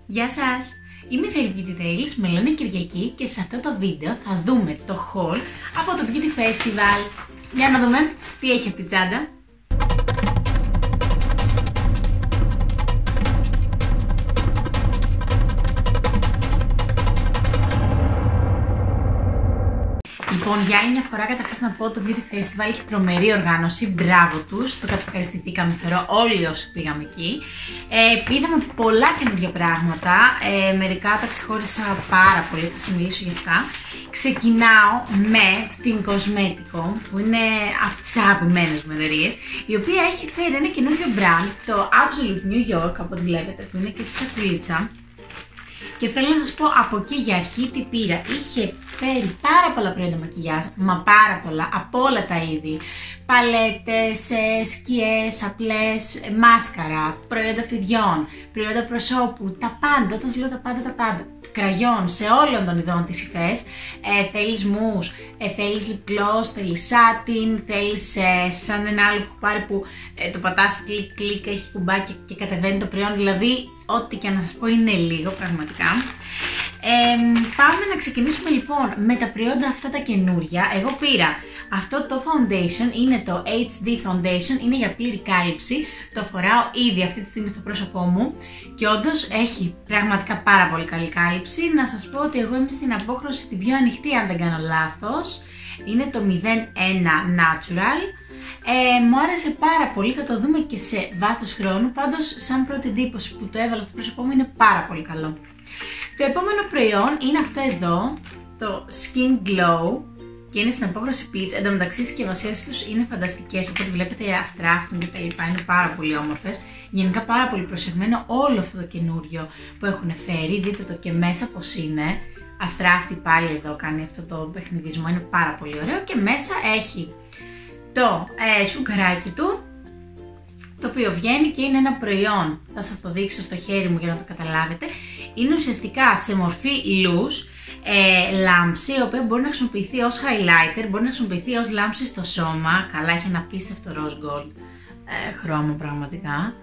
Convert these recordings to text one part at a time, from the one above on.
Γεια σας! Είμαι η Fairy Beauty Tales, με λένε Κυριακή και σε αυτό το βίντεο θα δούμε το haul από το Beauty Festival. Για να δούμε τι έχει από την τσάντα. Λοιπόν, για άλλη μια φορά καταρχάς να πω, το Beauty Festival έχει τρομερή οργάνωση, μπράβο τους, το κατευχαριστηθήκαμε, θεωρώ όλοι όσοι πήγαμε εκεί. Είδαμε πολλά καινούργια πράγματα, μερικά τα ξεχώρισα πάρα πολύ, θα σας μιλήσω για αυτά. Ξεκινάω με την Cosmetico, που είναι από τις αγαπημένες μου εταιρείες, η οποία έχει φέρει ένα καινούργιο brand, το Absolute New York, από ό,τι βλέπετε, που είναι και στη σακουλίτσα. Και θέλω να σας πω από εκεί για αρχή τι πήρα. Είχε φέρει πάρα πολλά προϊόντα μακιγιάζ, μα πάρα πολλά, από όλα τα είδη. Παλέτες, σκιές, απλές, μάσκαρα, προϊόντα φρυδιών, προϊόντα προσώπου, τα πάντα. Όταν σας λέω τα πάντα. Κραγιόν σε όλων των ειδών τις υφές. Θέλεις μους, θέλεις lip gloss, θέλεις satin, θέλεις σαν ένα άλλο που πάρει που το πατάς κλικ, έχει κουμπάκι και κατεβαίνει το προϊόν. Δηλαδή, ό,τι και να σας πω είναι λίγο πραγματικά. Πάμε να ξεκινήσουμε λοιπόν με τα προϊόντα αυτά τα καινούρια. Εγώ πήρα αυτό το foundation, είναι το HD Foundation, είναι για πλήρη κάλυψη. Το φοράω ήδη αυτή τη στιγμή στο πρόσωπό μου και όντως έχει πραγματικά πάρα πολύ καλή κάλυψη. Να σας πω ότι εγώ είμαι στην απόχρωση την πιο ανοιχτή, αν δεν κάνω λάθος. Είναι το 01 Natural. Μου άρεσε πάρα πολύ, θα το δούμε και σε βάθος χρόνου, πάντως σαν πρώτη εντύπωση που το έβαλα στο πρόσωπό μου είναι πάρα πολύ καλό. Το επόμενο προϊόν είναι αυτό εδώ, το Skin Glow, και είναι στην απόχρωση Peach. Εν τω μεταξύ οι συσκευασίες τους είναι φανταστικές, οπότε βλέπετε αστράφτουν και τα λοιπά, είναι πάρα πολύ όμορφες. Γενικά πάρα πολύ προσεγμένο όλο αυτό το καινούριο που έχουν φέρει, δείτε το και μέσα πως είναι. Αστράφτη πάλι εδώ κάνει αυτό το παιχνιδισμό, είναι πάρα πολύ ωραίο και μέσα έχει το σουγκαράκι του, το οποίο βγαίνει και είναι ένα προϊόν, θα σας το δείξω στο χέρι μου για να το καταλάβετε. Είναι ουσιαστικά σε μορφή loose, λάμψη, η οποία μπορεί να χρησιμοποιηθεί ως highlighter, μπορεί να χρησιμοποιηθεί ως λάμψη στο σώμα. Καλά, έχει ένα απίστευτο rose gold χρώμα πραγματικά.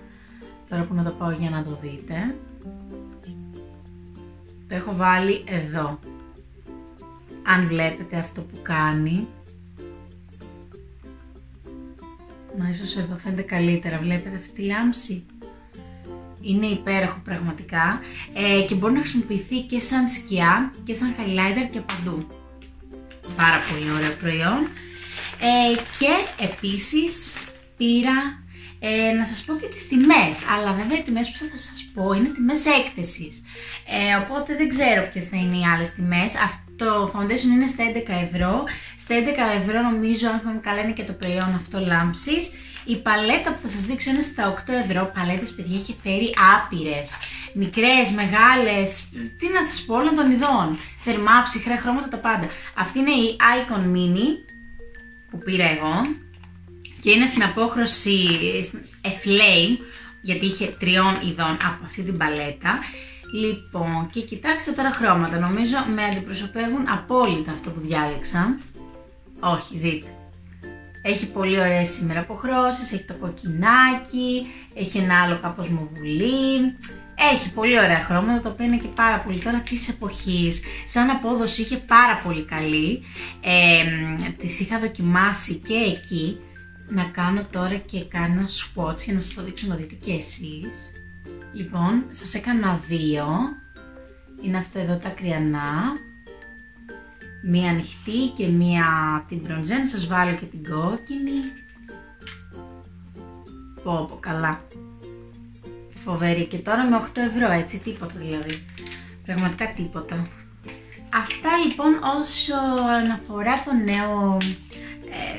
Τώρα που να το πάω για να το δείτε. Το έχω βάλει εδώ. Αν βλέπετε αυτό που κάνει. Να, ίσως εδώ φαίνεται καλύτερα, βλέπετε αυτή τη λάμψη. Είναι υπέροχο πραγματικά και μπορεί να χρησιμοποιηθεί και σαν σκιά και σαν highlighter και παντού. Πάρα πολύ ωραίο προϊόν. Και επίσης πήρα να σας πω και τις τιμές, αλλά βέβαια οι τιμές που θα σας πω είναι τιμές έκθεσης. Οπότε δεν ξέρω ποιες θα είναι οι άλλες τιμές. Το foundation είναι στα 11 ευρώ. Στα 11 ευρώ νομίζω, αν θυμάμαι καλά, είναι και το προϊόν αυτό λάμψης. Η παλέτα που θα σας δείξω είναι στα 8 ευρώ. Παλέτες, παιδιά, έχει φέρει άπειρες. Μικρές, μεγάλες, τι να σας πω, όλων των ειδών. Θερμά, ψυχρά χρώματα, τα πάντα. Αυτή είναι η Icon Mini που πήρα εγώ. Και είναι στην απόχρωση Flame, γιατί είχε 3 ειδών από αυτή την παλέτα. Λοιπόν, και κοιτάξτε τώρα χρώματα, νομίζω με αντιπροσωπεύουν απόλυτα αυτό που διάλεξα. Όχι, δείτε. Έχει πολύ ωραίες σήμερα αποχρώσεις, έχει το κοκκινάκι, έχει ένα άλλο κάπως μοβουλί. Έχει πολύ ωραία χρώματα, το οποίο είναι και πάρα πολύ τώρα της εποχής. Σαν απόδοση είχε πάρα πολύ καλή. Τις είχα δοκιμάσει και εκεί. Να κάνω τώρα και κάνω swatch για να σας το δείξω να δείτε και εσείς. Λοιπόν, σας έκανα 2. Είναι αυτό εδώ τα κρυανά. Μία ανοιχτή και μία την μπροντζέν. Σας βάλω και την κόκκινη. Πω, καλά. Φοβερή. Και τώρα με 8 ευρώ, έτσι, τίποτα δηλαδή. Πραγματικά τίποτα. Αυτά λοιπόν όσον αφορά το νέο,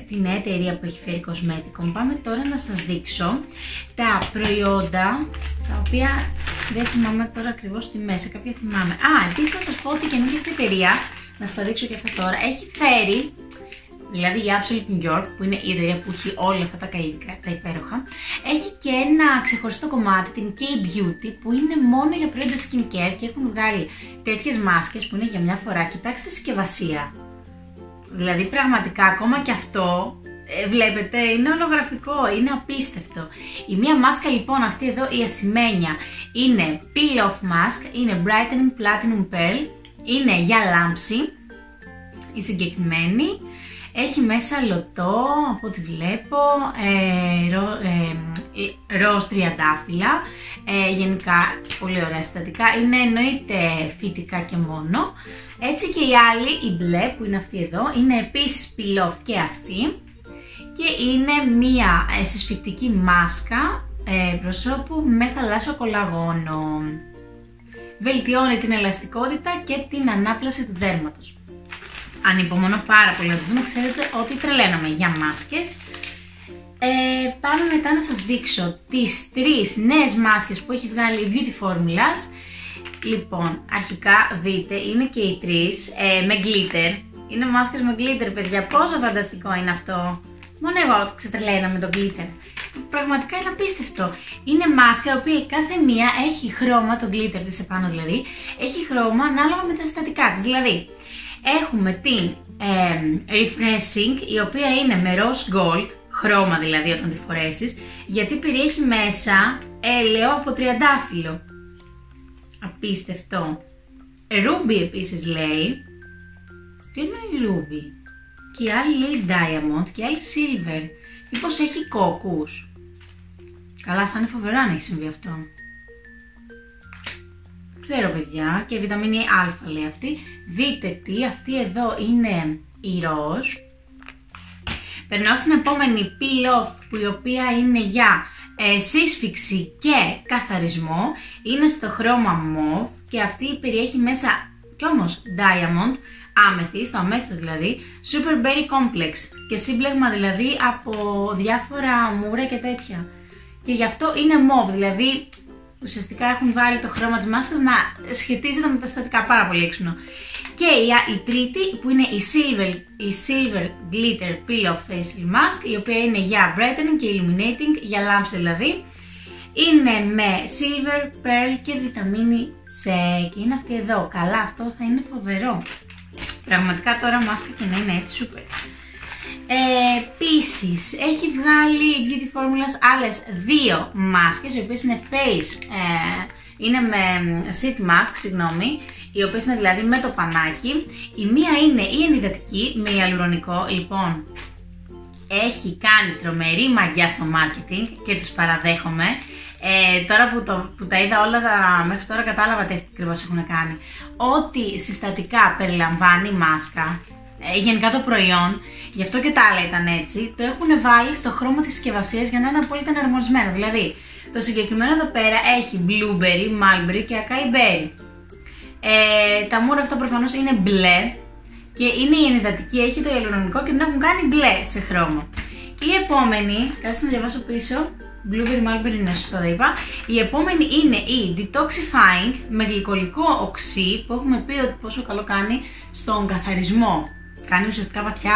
την νέα εταιρεία που έχει φέρει Cosmetico. Πάμε τώρα να σας δείξω τα προϊόντα, τα οποία δεν θυμάμαι τώρα ακριβώς τι μέσα, κάποια θυμάμαι. Επίσης θα σας πω ότι η καινούργια αυτή εταιρεία, να σας τα δείξω και αυτά τώρα, έχει φέρει, δηλαδή η Absolute New York, που είναι η εταιρεία που έχει όλα αυτά τα υπέροχα, έχει και ένα ξεχωριστό κομμάτι, την K-Beauty, που είναι μόνο για προϊόντα skincare και έχουν βγάλει τέτοιες μάσκες που είναι για μια φορά. Κοιτάξτε τη συσκευασία. Δηλαδή πραγματικά ακόμα και αυτό Βλέπετε, είναι ολογραφικό, είναι απίστευτο. Η μία μάσκα λοιπόν αυτή εδώ, η ασημένια, είναι Peel Off Mask, είναι Brightening Platinum Pearl, είναι για λάμψη. Η συγκεκριμένη έχει μέσα λωτό, από ό,τι βλέπω, ροζ τριαντάφυλλα, γενικά πολύ ωραία συστατικά, είναι εννοείται φυτικά και μόνο. Έτσι και η άλλη, η μπλε που είναι αυτή εδώ, είναι επίσης peel off και αυτή και είναι μία συσφυκτική μάσκα προσώπου με θαλάσσιο κολαγόνο. Βελτιώνει την ελαστικότητα και την ανάπλαση του δέρματος. Ανυπομονώ πάρα πολύ να τις δούμε, ξέρετε ότι τρελαίνομαι για μάσκες. Πάμε μετά να σας δείξω τις 3 νέες μάσκες που έχει βγάλει η Beauty Formulas. Λοιπόν, αρχικά δείτε, είναι και οι 3 με glitter. Είναι μάσκες με glitter, παιδιά, πόσο φανταστικό είναι αυτό. Μόνο εγώ ξετρελαίνα με το glitter. Πραγματικά είναι απίστευτο. Είναι μάσκα η οποία κάθε μία έχει χρώμα, το glitter της επάνω δηλαδή, έχει χρώμα ανάλογα με τα συστατικά της. Δηλαδή, έχουμε την Refreshing, η οποία είναι με rose gold, χρώμα δηλαδή όταν τη φορέσεις, γιατί περιέχει μέσα έλαιο από τριαντάφυλλο. Απίστευτο. Ruby επίσης λέει. Τι εννοεί Ruby? Και η άλλη λέει Diamond και η άλλη Silver. Μήπως έχει κόκκους? Καλά, θα είναι φοβερό αν έχει συμβεί αυτό. Ξέρω παιδιά, και βιταμίνη Α λέει αυτή. Δείτε τι, αυτή εδώ είναι η ροζ. Περνάω στην επόμενη Peel Off, που η οποία είναι για σύσφυξη και καθαρισμό. Είναι στο χρώμα mauve και αυτή περιέχει μέσα κι όμως Diamond, άμεθη, το αμέθιστο δηλαδή, Super Berry Complex και σύμπλεγμα δηλαδή από διάφορα μούρα και τέτοια. Και γι' αυτό είναι mauve, δηλαδή ουσιαστικά έχουν βάλει το χρώμα της μάσκας να σχετίζεται με τα συστατικά, πάρα πολύ έξυπνο. Και η τρίτη που είναι η Silver Glitter Peel Off Facial Mask, η οποία είναι για brightening και illuminating, για λάμψη δηλαδή. Είναι με Silver, Pearl και βιταμίνη C και είναι αυτή εδώ. Καλά, αυτό θα είναι φοβερό. Πραγματικά τώρα μάσκα και να είναι έτσι super. Επίσης έχει βγάλει η Beauty Formulas άλλες 2 μάσκες, οι οποίες είναι face, είναι με sheet mask, συγγνώμη, οι οποίες είναι δηλαδή με το πανάκι. Η μία είναι η ενυδατική με ιαλουρονικό, λοιπόν έχει κάνει τρομερή μαγιά στο marketing και τους παραδέχομαι. Τώρα που τα είδα όλα μέχρι τώρα κατάλαβα τι ακριβώς έχουν κάνει. Ό,τι συστατικά περιλαμβάνει η μάσκα, γενικά το προϊόν, γι' αυτό και τα άλλα ήταν έτσι, το έχουν βάλει στο χρώμα της συσκευασίας για να είναι απόλυτα εναρμονισμένο. Δηλαδή, το συγκεκριμένο εδώ πέρα έχει blueberry, mulberry και acai berry. Τα μούρα αυτά προφανώς είναι μπλε και είναι η ενυδατική, έχει το ιαλουρονικό και την έχουν κάνει μπλε σε χρώμα. Η επόμενη, κάτσε να διαβάσω πίσω, blueberry, mulberry, είναι σωστό τα είπα. Η επόμενη είναι η detoxifying με γλυκολικό οξύ, που έχουμε πει ότι πόσο καλό κάνει στον καθαρισμό. Κάνει ουσιαστικά βαθιά,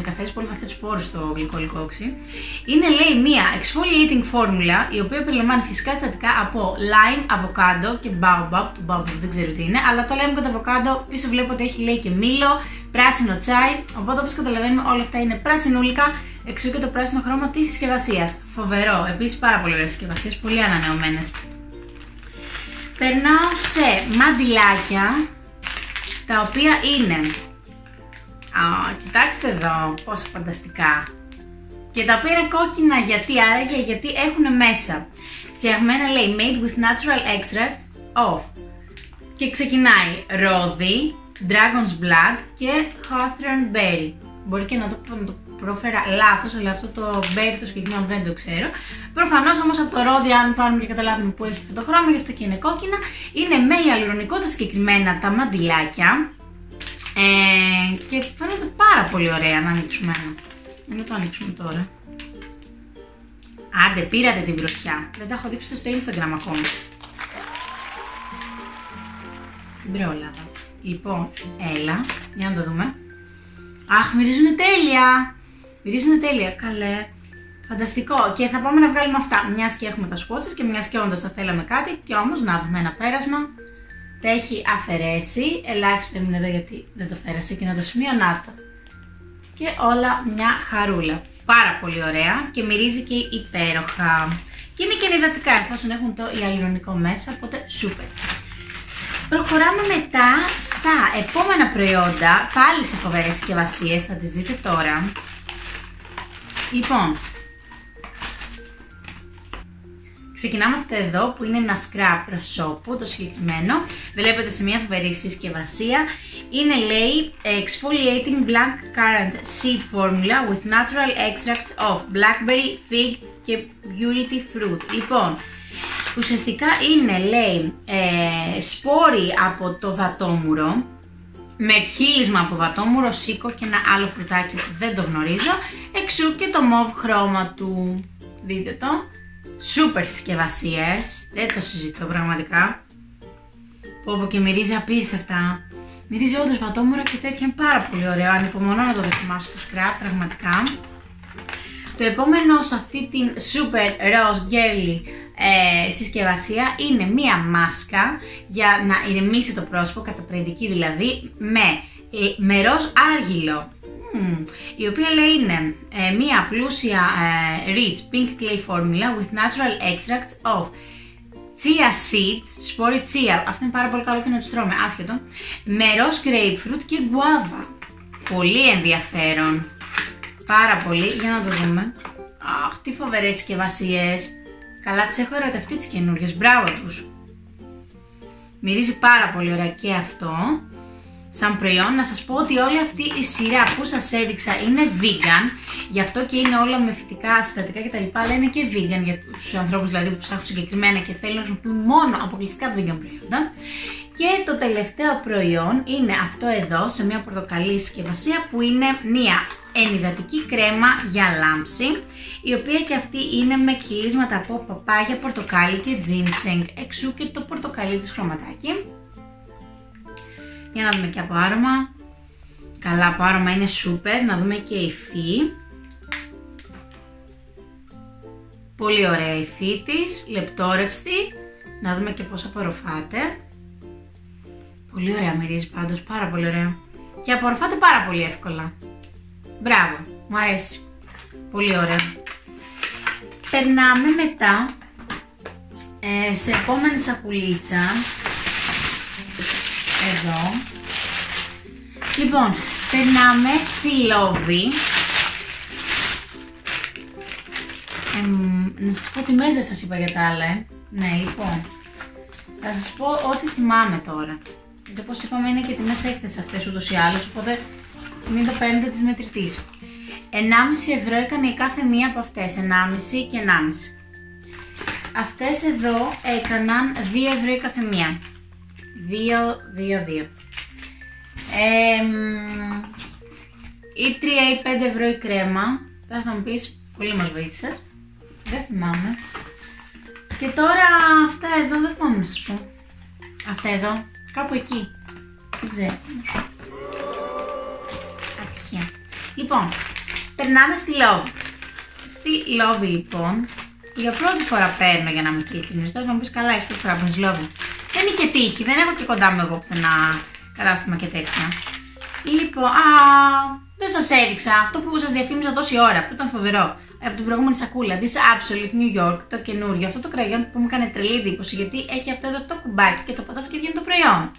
καθαρίζει πολύ βαθιά τους πόρους στο γλυκολικό οξύ. Είναι λέει μία exfoliating formula, η οποία περιλαμβάνει φυσικά συστατικά από lime, avocado και baobab. Το baobab δεν ξέρω τι είναι, αλλά το lime και το avocado πίσω βλέπω ότι έχει λέει και μήλο, πράσινο τσάι. Οπότε όπως καταλαβαίνουμε όλα αυτά είναι πράσινούλικα, εξού και το πράσινο χρώμα της συσκευασίας. Φοβερό, επίσης πάρα πολύ ωραίες συσκευασίες, πολύ ανανεωμένες. Περνάω σε μαντιλάκια, τα οποία είναι, κοιτάξτε εδώ πόσο φανταστικά, και τα οποία είναι κόκκινα, γιατί άραγε? Γιατί έχουν μέσα φτιαγμένα λέει made with natural extracts of, και ξεκινάει ρόδι, dragon's blood και hawthorn berry. Μπορεί και να το προφέρα λάθος, αλλά αυτό το berry το συγκεκριμένο δεν το ξέρω. Προφανώς όμως από το ρόδι, αν πάρουμε και καταλάβουμε που έχει αυτό το χρώμα, γι' αυτό και είναι κόκκινα. Είναι με ιαλουρονικό τα συγκεκριμένα τα μαντιλάκια. Και φαίνεται πάρα πολύ ωραία να ανοίξουμε ένα. Να το ανοίξουμε τώρα. Άντε, πήρατε την πρωτιά. Δεν τα έχω δείξει στο Instagram ακόμα. Δεν πρόλαβα. Λοιπόν, έλα, για να το δούμε. Αχ, μυρίζουνε τέλεια. Μυρίζουνε τέλεια, καλέ. Φανταστικό. Και θα πάμε να βγάλουμε αυτά. Μιας και έχουμε τα swatches και μιας και όντως θα θέλαμε κάτι. Και όμως να δούμε ένα πέρασμα. Τα έχει αφαιρέσει. Ελάχιστο έμεινε εδώ γιατί δεν το πέρασε και να το σημείο, να το. και όλα μια χαρούλα. Πάρα πολύ ωραία και μυρίζει και υπέροχα. Και είναι και ενυδατικά εφόσον έχουν το ιαλουρονικό μέσα, οπότε σούπερ. Προχωράμε μετά στα επόμενα προϊόντα, πάλι σε φοβερές συσκευασίες, θα τις δείτε τώρα. Λοιπόν, ξεκινάμε αυτό εδώ που είναι ένα scrub προσώπου, το συγκεκριμένο. Βλέπετε σε μια φοβερή συσκευασία. Είναι, λέει, Exfoliating Black Currant Seed Formula with Natural Extract of Blackberry, Fig και Purity Fruit. Λοιπόν, ουσιαστικά είναι, λέει, σπόροι από το βατόμουρο, με εκχύλισμα από βατόμουρο, σίκο και ένα άλλο φρουτάκι που δεν το γνωρίζω, εξού και το μοβ χρώμα του. Δείτε το. Σούπερ συσκευασίες, δεν το συζητώ πραγματικά. Πω και μυρίζει απίστευτα. Μυρίζει όντως βατόμουρο και τέτοια, είναι πάρα πολύ ωραίο. Ανυπομονώ να το δοκιμάσω στο scrub, πραγματικά. Το επόμενο σε αυτή την super rose girly συσκευασία είναι μία μάσκα για να ηρεμήσει το πρόσωπο, καταπραγητική δηλαδή, με ροζ άργυλο. Η οποία, λέει, είναι μία πλούσια rich pink clay formula with natural extract of chia seeds, σπόροι chia, αυτό είναι πάρα πολύ καλό και να τους τρώμε, άσχετο, με ροζ grapefruit και guava. Πολύ ενδιαφέρον. Πάρα πολύ, για να το δούμε. Αχ, τι φοβερές συσκευασίες. Καλά, τις έχω ερωτευτεί τις καινούργιες, μπράβο τους. Μυρίζει πάρα πολύ ωραία και αυτό. Σαν προϊόν, να σας πω ότι όλη αυτή η σειρά που σας έδειξα είναι vegan, γι' αυτό και είναι όλα με φυτικά συστατικά κτλ. Αλλά είναι και vegan για τους ανθρώπους δηλαδή που ψάχνουν συγκεκριμένα και θέλουν να χρησιμοποιούν μόνο αποκλειστικά vegan προϊόντα. Και το τελευταίο προϊόν είναι αυτό εδώ, σε μια πορτοκαλί συσκευασία, που είναι μια ενυδατική κρέμα για λάμψη, η οποία και αυτή είναι με εκχυλίσματα από παπάγια, πορτοκάλι και ginseng, εξού και το πορτοκαλί της χρωματάκι. Για να δούμε και από άρωμα. Καλά, από άρωμα είναι σούπερ. Να δούμε και η υφή. Πολύ ωραία η υφή της, λεπτόρευστη. Να δούμε και πώς απορροφάται. Πολύ ωραία μυρίζει πάντως, πάρα πολύ ωραία. Και απορροφάται πάρα πολύ εύκολα. Μπράβο, μου αρέσει. Πολύ ωραία. Περνάμε μετά σε επόμενη σακουλίτσα. Εδώ. Λοιπόν, περνάμε στη Lovely. Να σας πω τιμές, δεν σας είπα για τα άλλα, Ναι, λοιπόν. Θα σας πω ό,τι θυμάμαι τώρα. Γιατί όπως είπαμε είναι και τιμές έκθεσης αυτές ούτως ή άλλως, οπότε μην το παίρνετε της μετρητής. 1,5 ευρώ έκανε η κάθε μία από αυτές, 1,5 και 1,5. Αυτές εδώ έκαναν 2 ευρώ η κάθε μία. 2. Ή 3 ή 5 ευρώ η κρέμα. Τώρα θα μου πεις, πολύ μας βοήθησες. Δεν θυμάμαι. Και τώρα αυτά εδώ, δεν θυμάμαι να σας πω. Αυτά εδώ, κάπου εκεί. Δεν ξέρω. Ατυχία. Λοιπόν, περνάμε στη Love. Στη Love λοιπόν, για πρώτη φορά παίρνω, για να είμαι ειλικρινής. Τώρα θα μου πεις, καλά, είσαι πρώτη φορά που είναι Love. Δεν είχε τύχει, δεν έχω και κοντά μου εγώ πουθενά κατάστημα και τέτοια. Λοιπόν, δεν σας έδειξα αυτό που σας διαφήμιζα τόση ώρα, που ήταν φοβερό. Από την προηγούμενη σακούλα, This Absolute New York, το καινούριο. Αυτό το κραγιόν που μου έκανε τρελή εντύπωση, γιατί έχει αυτό εδώ το κουμπάκι και το πατάς και βγαίνει το προϊόν.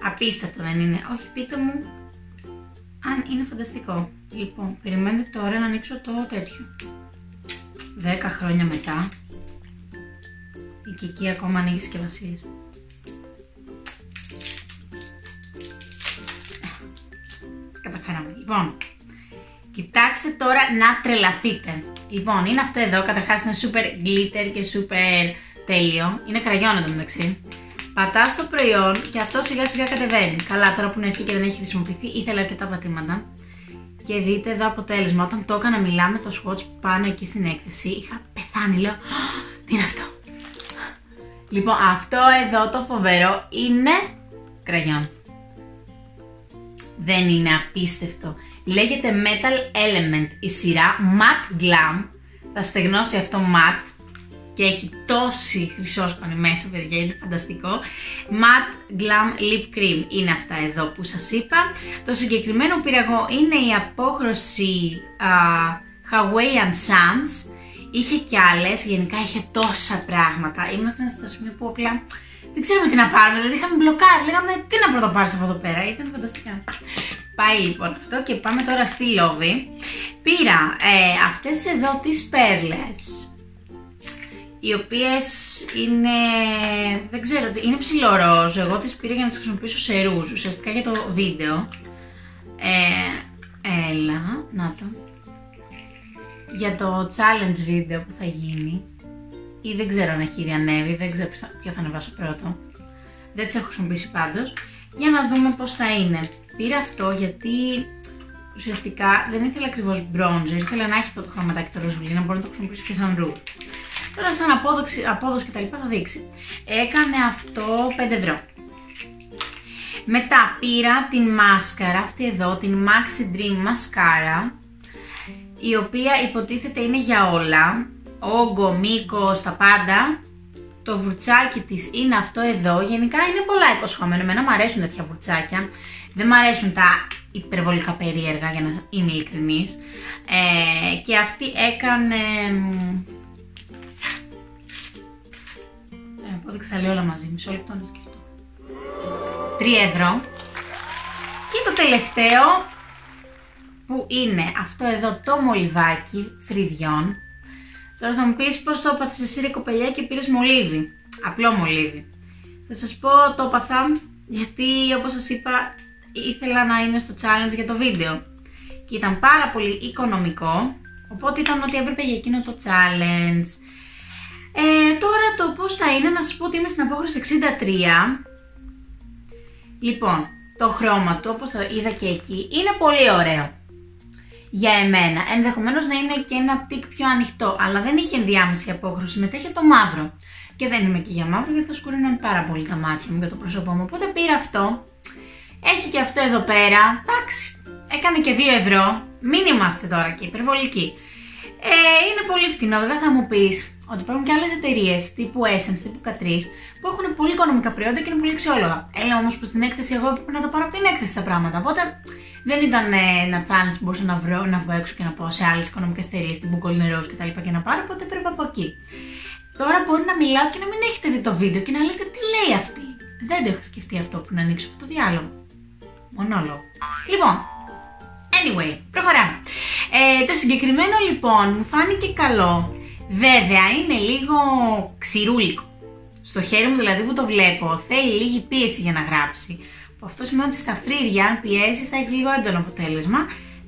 Απίστευτο δεν είναι? Όχι, πείτε μου αν είναι φανταστικό. Λοιπόν, περιμένετε τώρα να ανοίξω το τέτοιο. 10 χρόνια μετά. Η Κική ακόμα ανοίγει συσκευασίες. Καταφέραμε. Λοιπόν, κοιτάξτε τώρα να τρελαθείτε. Λοιπόν, είναι αυτό εδώ. Καταρχάς είναι super glitter και super τέλειο. Είναι κραγιόν εντωμεταξύ. Πατάς το προϊόν και αυτό σιγά σιγά κατεβαίνει. Καλά, τώρα που είναι αρχή και δεν έχει χρησιμοποιηθεί, ήθελε αρκετά πατήματα. Και δείτε εδώ αποτέλεσμα. Όταν το έκανα, μιλάμε το swatch πάνω εκεί στην έκθεση, είχα πεθάνει. Λέω, τι είναι αυτό? Λοιπόν, αυτό εδώ το φοβερό είναι κραγιόν. Δεν είναι απίστευτο? Λέγεται Metal Element η σειρά, Matte Glam. Θα στεγνώσει αυτό matte και έχει τόση χρυσόσπανη μέσα, παιδιά, είναι φανταστικό. Matte Glam Lip Cream είναι αυτά εδώ που σας είπα. Το συγκεκριμένο πήρα εγώ, είναι η απόχρωση Hawaiian Sands. Είχε κι άλλες, γενικά είχε τόσα πράγματα. Ήμασταν στο σημείο που απλά δεν ξέρουμε τι να πάρουμε, δηλαδή είχαμε μπλοκάρει, λέγαμε τι να πρωτοπάρεις αυτό εδώ πέρα, ήταν φανταστικά. Πάει λοιπόν αυτό και πάμε τώρα στη Λόβη. Πήρα αυτές εδώ τις πέρλες, οι οποίες είναι, δεν ξέρω, είναι ψιλοροζ, εγώ τις πήρα για να τις χρησιμοποιήσω σε ρούζ, ουσιαστικά για το βίντεο. Έλα, να το. Για το challenge βίντεο που θα γίνει, ή δεν ξέρω αν έχει ήδη ανέβει, δεν ξέρω ποιο θα ανεβάσω πρώτο. Δεν τις έχω χρησιμοποιήσει πάντως, για να δούμε πώς θα είναι. Πήρα αυτό γιατί ουσιαστικά δεν ήθελα ακριβώς bronzer, ήθελα να έχει αυτό το χρωματάκι το ροζουλί, να μπορώ να το χρησιμοποιήσω και σαν ρου. Τώρα σαν απόδοση και τα λοιπά θα δείξει. Έκανε αυτό 5 ευρώ. Μετά πήρα την μάσκαρα, αυτή εδώ, την Maxi Dream μασκάρα, η οποία υποτίθεται είναι για όλα, όγκο, μήκος, τα πάντα. Το βουρτσάκι της είναι αυτό εδώ, γενικά είναι πολλά υποσχόμενο, εμένα μου αρέσουν τέτοια βουρτσάκια, δεν μου αρέσουν τα υπερβολικά περίεργα για να είμαι ειλικρινής. Και αυτή έκανε, απόδειξη τα λέω όλα μαζί, μισό λεπτό να σκεφτώ, 3 ευρώ. Και το τελευταίο που είναι αυτό εδώ το μολυβάκι φρυδιών. Τώρα θα μου πεις πώς το έπαθες εσύ ρε κοπελιά και πήρες μολύβι, απλό μολύβι. Θα σας πω το έπαθα γιατί όπως σας είπα ήθελα να είναι στο challenge για το βίντεο και ήταν πάρα πολύ οικονομικό, οπότε ήταν ότι έπρεπε για εκείνο το challenge. Τώρα το πώς θα είναι, να σας πω ότι είμαι στην απόχρωση 63. Λοιπόν, το χρώμα του όπως το είδα και εκεί είναι πολύ ωραίο για εμένα, ενδεχομένως να είναι και ένα τικ πιο ανοιχτό, αλλά δεν είχε ενδιάμεση απόχρωση, μετά είχε το μαύρο και δεν είμαι και για μαύρο γιατί θα σκουρίναν πάρα πολύ τα μάτια μου και το πρόσωπό μου, οπότε πήρα αυτό. Έχει και αυτό εδώ πέρα, εντάξει, έκανε και 2 ευρώ, μην είμαστε τώρα και υπερβολικοί. Είναι πολύ φτηνό, βέβαια θα μου πεις ότι υπάρχουν και άλλες εταιρείες τύπου Essence, τύπου Catrice που έχουν πολύ οικονομικά προϊόντα και είναι πολύ αξιόλογα. Έλα όμως που στην έκθεση εγώ έπρεπε να τα πάρω από την έκθεση τα πράγματα, οπότε δεν ήταν ένα challenge που μπορούσα να βγω έξω και να πάω σε άλλες οικονομικές εταιρείες τύπου Golden Rose και τα λοιπά και να πάρω, οπότε πρέπει από εκεί. Τώρα μπορεί να μιλάω και να μην έχετε δει το βίντεο και να λέτε τι λέει αυτή. Δεν το είχα σκεφτεί αυτό που να ανοίξω αυτό το διάλογο. Μονόλογο. Λοιπόν, anyway, προχωράμε. Το συγκεκριμένο λοιπόν μου φάνηκε καλό. Βέβαια είναι λίγο ξηρούλικο. Στο χέρι μου δηλαδή που το βλέπω θέλει λίγη πίεση για να γράψει. Που αυτό σημαίνει ότι στα φρύδια αν πιέσεις θα έχει λίγο έντονο αποτέλεσμα.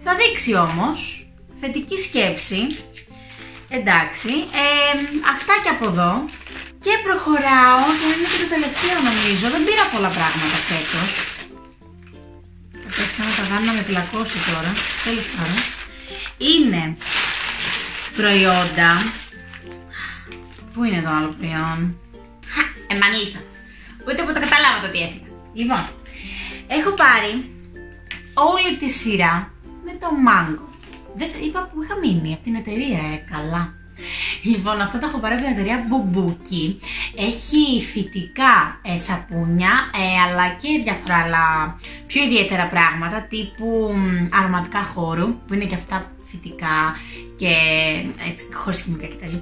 Θα δείξει όμως θετική σκέψη. Εντάξει, αυτά και από εδώ. Και προχωράω και είναι και το τελευταίο νομίζω. Δεν πήρα πολλά πράγματα φέτος. Θα πέσει κάνα ταβάνι να με πλακώσει τώρα. Τέλος πάντων. Είναι προϊόντα. Πού είναι το άλλο προϊόν? Εμμανίλθα. Ούτε που το καταλάβατε ότι έφυγα. Λοιπόν, έχω πάρει όλη τη σειρά με το μάγκο. Δεν είπα που είχα μείνει από την εταιρεία, καλά. Λοιπόν, αυτά τα έχω πάρει από την εταιρεία Μπουμπούκι. Έχει φυτικά σαπούνια, αλλά και διάφορα άλλα πιο ιδιαίτερα πράγματα, τύπου αρωματικά χώρου, που είναι και αυτά φυτικά και έτσι χωρίς χημικά κτλ.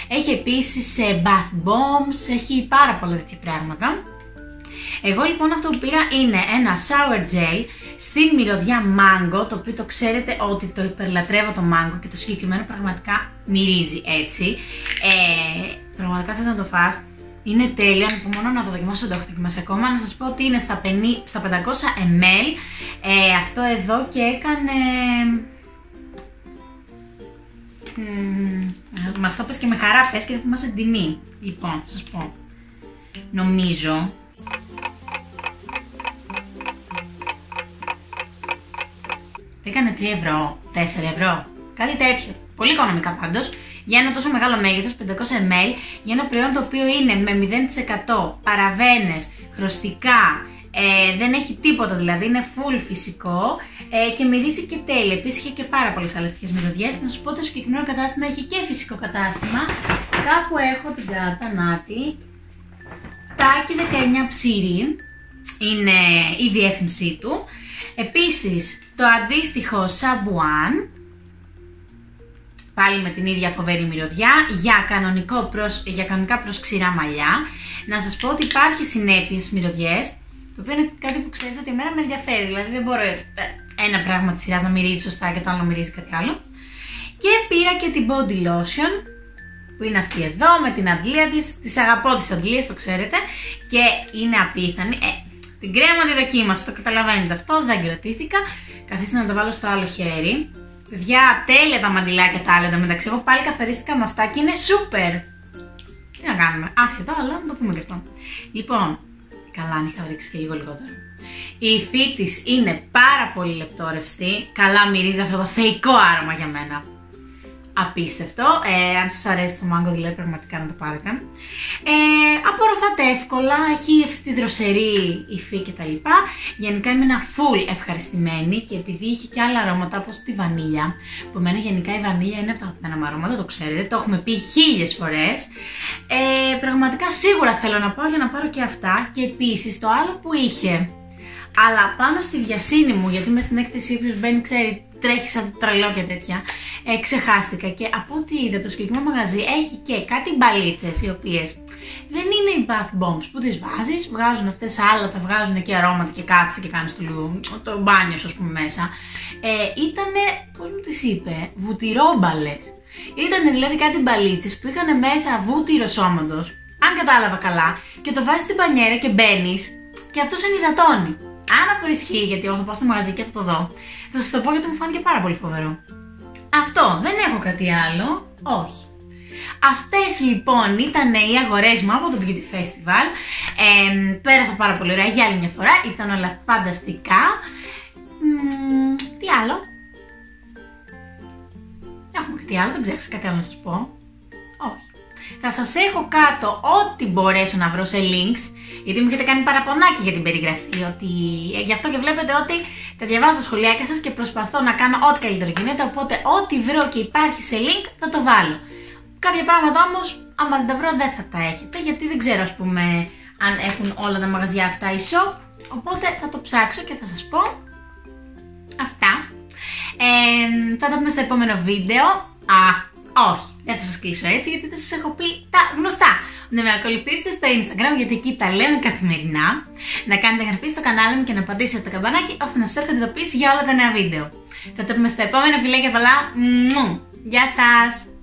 Έχει επίσης bath bombs, έχει πάρα πολλά τέτοια πράγματα. Εγώ λοιπόν αυτό που πήρα είναι ένα shower gel στην μυρωδιά mango, το οποίο το ξέρετε ότι το υπερλατρεύω το mango και το συγκεκριμένο πραγματικά μυρίζει έτσι. Πραγματικά θες να το φας, είναι τέλειο, ανυπομονώ να το δοκιμάσω, δεν το έχω δοκιμάσει ακόμα. Να σας πω ότι είναι στα 500 ml αυτό εδώ και έκανε... Μας το πες και με χαρά, πες και δεν θυμάσαι την τιμή. Λοιπόν, θα σας πω, νομίζω... Έκανε 3 ευρώ, 4 ευρώ, κάτι τέτοιο. Πολύ οικονομικά πάντως, για ένα τόσο μεγάλο μέγεθος, 500 ml, για ένα προϊόν το οποίο είναι με 0% παραβένες, χρωστικά, δεν έχει τίποτα δηλαδή, είναι full φυσικό και μυρίζει και τέλεια. Επίσης είχε και πάρα πολλές άλλες τέτοιες μυρωδιές. Να σας πω ότι το συγκεκριμένο κατάστημα έχει και φυσικό κατάστημα, κάπου έχω την κάρτα, νάτι. Τάκη 19 Ψήρη είναι η διεύθυνσή του. Επίσης το αντίστοιχο Σαμπουάν, πάλι με την ίδια φοβερή μυρωδιά, για κανονικά προς ξηρά μαλλιά. Να σας πω ότι υπάρχει συνέπειες στις μυρωδιές, το οποίο είναι κάτι που ξέρετε ότι εμένα με ενδιαφέρει, δηλαδή δεν μπορώ ένα πράγμα της σειράς να μυρίζει σωστά και το άλλο να μυρίζει κάτι άλλο. Και πήρα και την body lotion, που είναι αυτή εδώ, με την αντλία της, τις αγαπώ τις αντλίες, το ξέρετε, και είναι απίθανη. Την κρέμα τη δοκίμασα, το καταλαβαίνετε αυτό, δεν κρατήθηκα. Καθίστε να το βάλω στο άλλο χέρι. Παιδιά, τέλεια τα μαντιλάκια τα άλλα, μεταξύ εγώ πάλι καθαρίστηκα με αυτά και είναι σούπερ. Τι να κάνουμε, άσχετο, αλλά να το πούμε και αυτό. Λοιπόν, καλά, αν είχα ρίξει και λίγο λιγότερο. Η υφή της είναι πάρα πολύ λεπτόρευστη. Καλά μυρίζει αυτό το θεϊκό άρωμα για μένα. Απίστευτο. Αν σας αρέσει το μάγκο, δηλαδή πραγματικά να το πάρετε. Απορροφάται εύκολα, έχει αυτή τη δροσερή υφή κτλ. Γενικά είμαι full ευχαριστημένη και επειδή είχε και άλλα αρώματα όπως τη βανίλια, που εμένα γενικά η βανίλια είναι από τα αγαπημένα μου αρώματα, το ξέρετε, το έχουμε πει 1000 φορές. Πραγματικά σίγουρα θέλω να πάω για να πάρω και αυτά. Και επίσης το άλλο που είχε, αλλά πάνω στη βιασύνη μου, γιατί μες στην έκθεση όποιος μπαίνει ξέρει, τρέχει σαν τρελό και τέτοια, ξεχάστηκα και από ό,τι είδα το συγκεκριμένο μαγαζί έχει και κάτι μπαλίτσες οι οποίες δεν είναι οι bath bombs που τις βάζεις, βγάζουν αυτές άλλα, τα βγάζουν και αρώματα και κάθεσαι και κάνεις το μπάνιο σου, ας πούμε, μέσα. Ήτανε, πώς μου τις είπε, βουτυρόμπαλες. Ήτανε δηλαδή κάτι μπαλίτσες που είχαν μέσα βούτυρο σώματος, αν κατάλαβα καλά, και το βάζεις στην μπανιέρα και μπαίνεις και αυτό σε ενυδατώνει. Αν αυτό ισχύει, γιατί εγώ θα πάω στο μαγαζί και αυτό δω, θα σας το πω γιατί μου φάνηκε πάρα πολύ φοβερό. Αυτό, δεν έχω κάτι άλλο, όχι. Αυτές λοιπόν ήταν οι αγορές μου από το Beauty Festival. Πέρασα πάρα πολύ ωραία για άλλη μια φορά, ήταν όλα φανταστικά. Τι άλλο? Έχουμε κάτι άλλο, δεν ξέχασα κάτι άλλο να σας πω. Όχι. Θα σας έχω κάτω ό,τι μπορέσω να βρω σε links, γιατί μου έχετε κάνει παραπονάκι για την περιγραφή, ότι γι' αυτό και βλέπετε ότι τα διαβάζω στα σχολιάκια σας και προσπαθώ να κάνω ό,τι καλύτερο γίνεται, οπότε ό,τι βρω και υπάρχει σε link θα το βάλω. Κάποια πράγματα όμως, άμα δεν τα βρω δεν θα τα έχετε, γιατί δεν ξέρω, ας πούμε, αν έχουν όλα τα μαγαζιά αυτά e-shop, οπότε θα το ψάξω και θα σας πω. Αυτά. Θα τα πούμε στο επόμενο βίντεο. Όχι, δεν θα σας κλείσω έτσι γιατί δεν σας έχω πει τα γνωστά. Να με ακολουθήσετε στο Instagram γιατί εκεί τα λέμε καθημερινά. Να κάνετε εγγραφή στο κανάλι μου και να πατήσετε το καμπανάκι ώστε να σας έρχονται ειδοποιήσεις για όλα τα νέα βίντεο. Θα τα πούμε στο επόμενο, φιλάκια πολλά. Γεια σας!